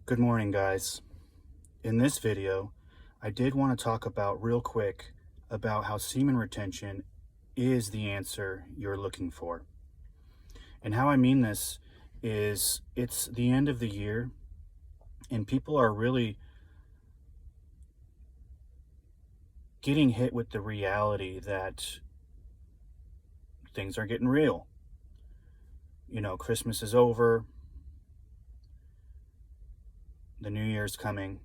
Good morning, guys. In this video, I did want to talk about real quick about how semen retention is the answer you're looking for. And how I mean this is it's the end of the year and people are really getting hit with the reality that things are getting real. Christmas is over, the New Year's coming.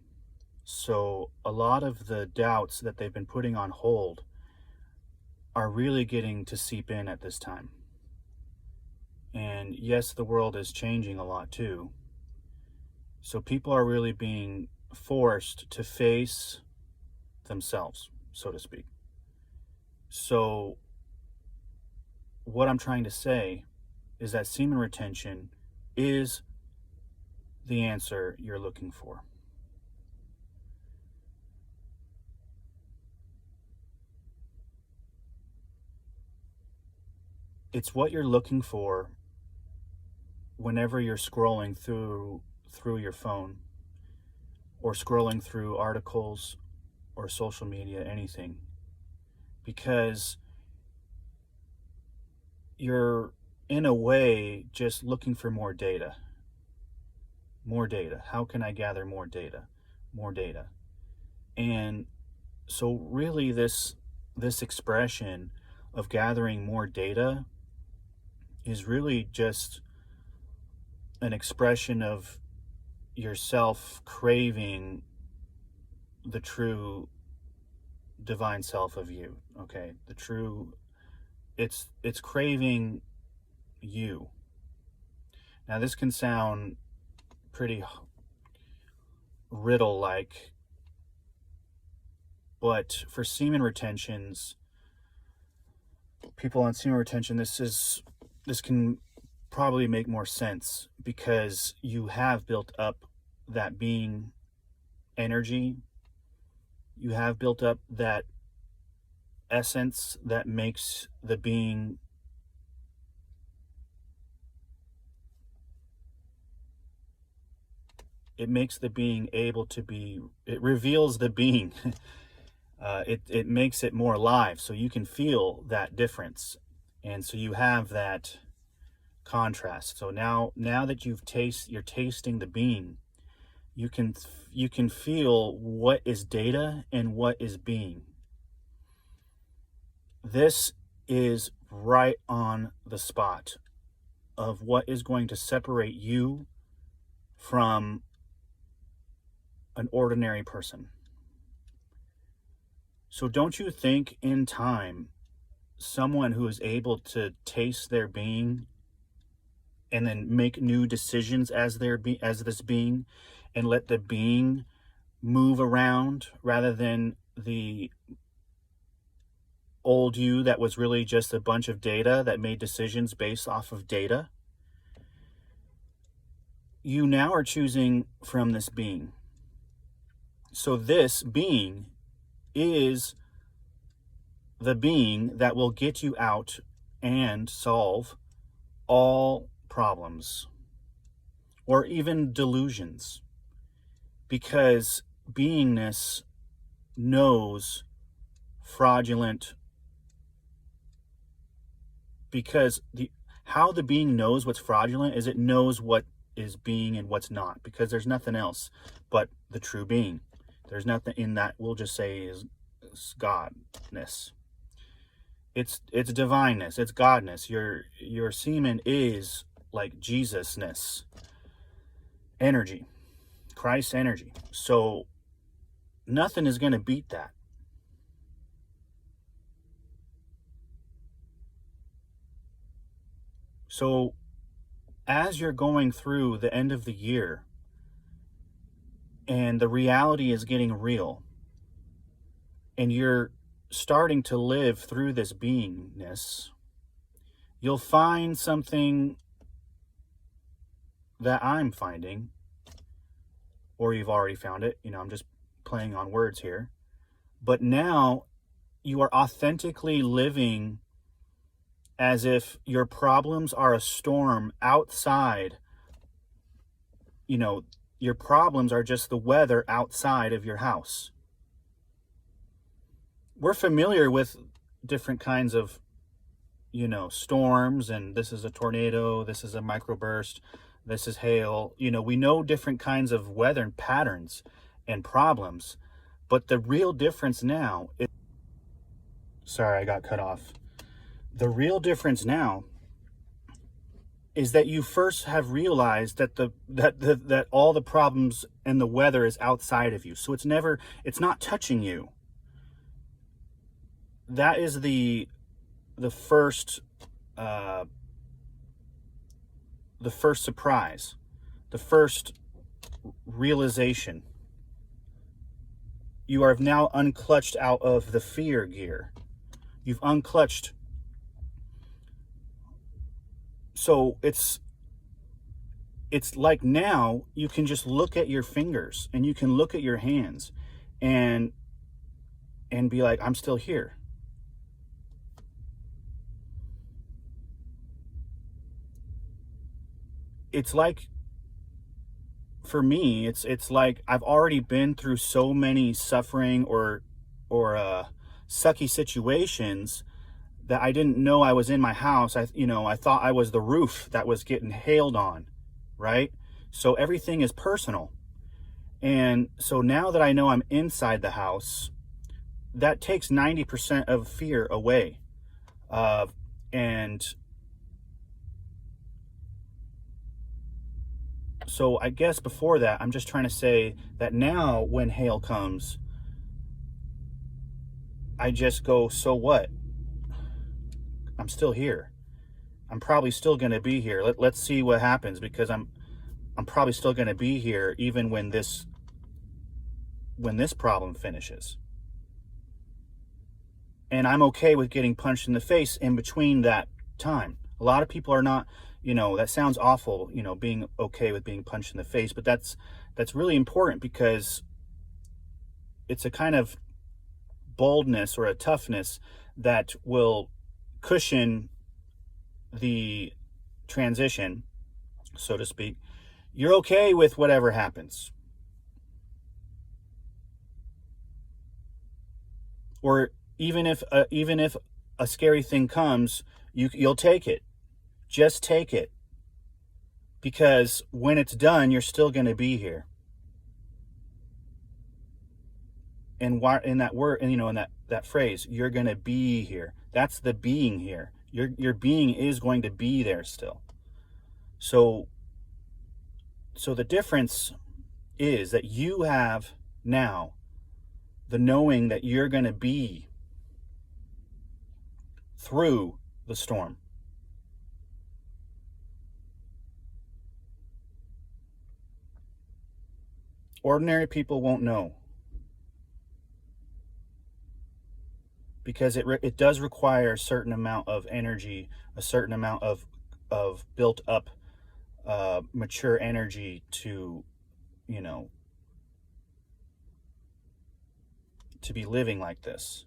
So a lot of the doubts that they've been putting on hold are really getting to seep in at this time. And yes, the world is changing a lot too. So people are really being forced to face themselves, so to speak. So what I'm trying to say is that semen retention is the answer you're looking for. It's what you're looking for whenever you're scrolling through your phone or scrolling through articles or social media, anything, because you're in a way just looking for more data. How can I gather more data? And so really this expression of gathering more data is really just an expression of yourself craving the true divine self of you. Okay, it's craving you. Now this can sound pretty riddle like, but for semen retentions, people on semen retention, this can probably make more sense because you have built up that being energy. You have built up that essence that makes the being able to be, it reveals the being. It makes it more alive, so you can feel that difference, and so you have that contrast. So now that you're tasting the being, you can feel what is data and what is being. This is right on the spot of what is going to separate you from an ordinary person. So don't you think in time, someone who is able to taste their being and then make new decisions as this being, and let the being move around rather than the old you that was really just a bunch of data that made decisions based off of data? You now are choosing from this being. So this being is the being that will get you out and solve all problems or even delusions, because beingness knows fraudulent, because how the being knows what's fraudulent is it knows what is being and what's not, because there's nothing else but the true being. There's nothing in that we'll just say is godness. It's divineness, it's godness. Your semen is like Jesusness, energy, Christ's energy. So nothing is going to beat that. So as you're going through the end of the year and the reality is getting real, and you're starting to live through this beingness, you'll find something that I'm finding, or you've already found it. I'm just playing on words here. But now you are authentically living as if your problems are a storm outside, your problems are just the weather outside of your house. We're familiar with different kinds of, storms, and this is a tornado, this is a microburst, this is hail. We know different kinds of weather patterns and problems, but the real difference now is, sorry, I got cut off. The real difference now is that you first have realized that that all the problems and the weather is outside of you. So it's not touching you. That is the first surprise, the first realization. You are now unclutched out of the fear gear. You've unclutched. So it's like now you can just look at your fingers and you can look at your hands and be like, I'm still here. It's like, for me, it's like I've already been through so many suffering or sucky situations that I didn't know I was in my house. I thought I was the roof that was getting hailed on, right? So everything is personal. And so now that I know I'm inside the house, that takes 90% of fear away. And so I guess before that, I'm just trying to say that now when hail comes, I just go, so what? I'm still here. I'm probably still going to be here. Let's see what happens, because I'm probably still going to be here even when this problem finishes. And I'm okay with getting punched in the face in between that time. A lot of people are not, that sounds awful, being okay with being punched in the face, but that's really important, because it's a kind of boldness or a toughness that will cushion the transition, so to speak. You're okay with whatever happens. Or even if a scary thing comes, you'll take it. Just take it. Because when it's done, you're still going to be here. And why, in that word, and in that phrase, you're going to be here. That's the being here. Your being is going to be there still. So the difference is that you have now the knowing that you're going to be through the storm. Ordinary people won't know, because it does require a certain amount of energy, a certain amount of built up mature energy to to be living like this.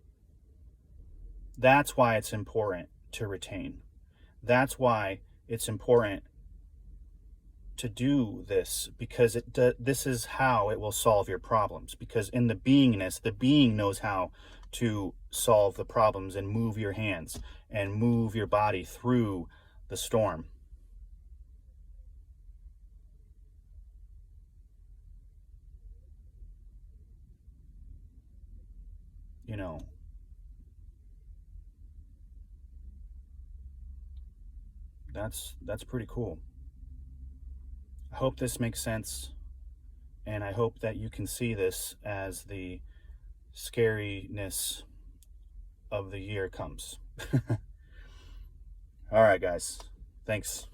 That's why it's important to retain. That's why it's important to do this, because this is how it will solve your problems. Because in the beingness, the being knows how to solve the problems and move your hands and move your body through the storm. That's pretty cool. I hope this makes sense, and I hope that you can see this as the scariness of the year comes. All right, guys. Thanks.